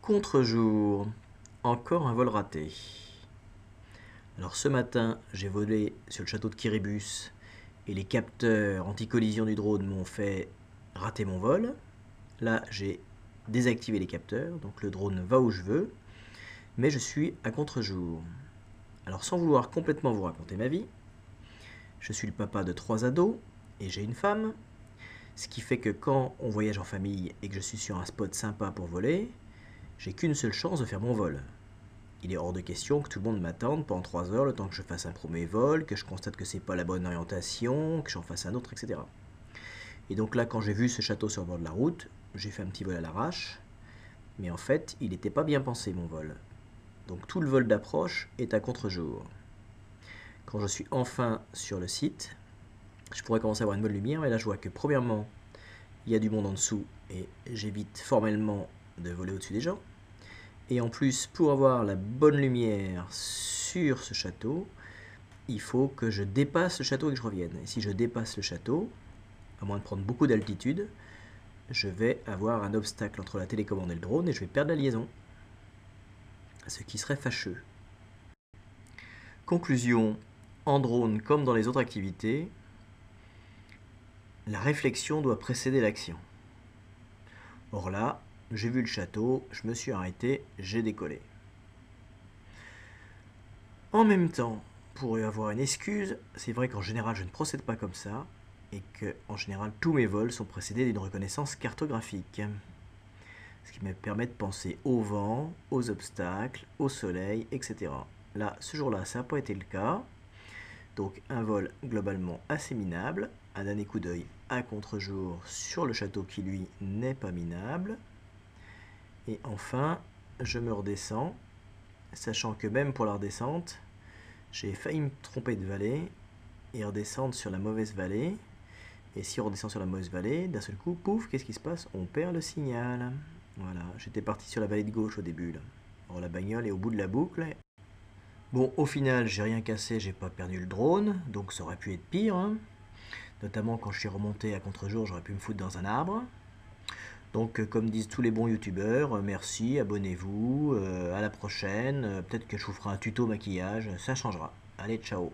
Contre-jour, encore un vol raté. Alors ce matin, j'ai volé sur le château de Kiribus et les capteurs anti-collision du drone m'ont fait rater mon vol. Là, j'ai désactivé les capteurs, donc le drone va où je veux, mais je suis à contre-jour. Alors sans vouloir complètement vous raconter ma vie, je suis le papa de 3 ados et j'ai une femme, ce qui fait que quand on voyage en famille et que je suis sur un spot sympa pour voler, j'ai qu'une seule chance de faire mon vol. Il est hors de question que tout le monde m'attende pendant 3 heures le temps que je fasse un premier vol, que je constate que c'est pas la bonne orientation, que j'en fasse un autre, etc. Et donc là, quand j'ai vu ce château sur le bord de la route, j'ai fait un petit vol à l'arrache, mais en fait, il n'était pas bien pensé mon vol. Donc tout le vol d'approche est à contre-jour. Quand je suis enfin sur le site, je pourrais commencer à avoir une bonne lumière, mais là je vois que premièrement, il y a du monde en dessous et j'évite formellement de voler au-dessus des gens. Et en plus, pour avoir la bonne lumière sur ce château, il faut que je dépasse le château et que je revienne. Et si je dépasse le château, à moins de prendre beaucoup d'altitude, je vais avoir un obstacle entre la télécommande et le drone et je vais perdre la liaison. Ce qui serait fâcheux. Conclusion, en drone comme dans les autres activités, la réflexion doit précéder l'action. Or là, j'ai vu le château, je me suis arrêté, j'ai décollé. En même temps, pour y avoir une excuse, c'est vrai qu'en général je ne procède pas comme ça, et que en général tous mes vols sont précédés d'une reconnaissance cartographique. Ce qui me permet de penser au vent, aux obstacles, au soleil, etc. Là, ce jour-là, ça n'a pas été le cas. Donc un vol globalement assez minable, un dernier coup d'œil à contre-jour sur le château qui lui n'est pas minable. Et enfin, je me redescends, sachant que même pour la redescente, j'ai failli me tromper de vallée et redescendre sur la mauvaise vallée. Et si on redescend sur la mauvaise vallée, d'un seul coup, pouf, qu'est-ce qui se passe? On perd le signal. Voilà, j'étais parti sur la vallée de gauche au début là. Alors la bagnole est au bout de la boucle. Bon, au final, j'ai rien cassé, j'ai pas perdu le drone, donc ça aurait pu être pire, hein. Notamment quand je suis remonté à contre-jour, j'aurais pu me foutre dans un arbre. Donc, comme disent tous les bons youtubeurs, merci, abonnez-vous, à la prochaine. Peut-être que je vous ferai un tuto maquillage, ça changera. Allez, ciao!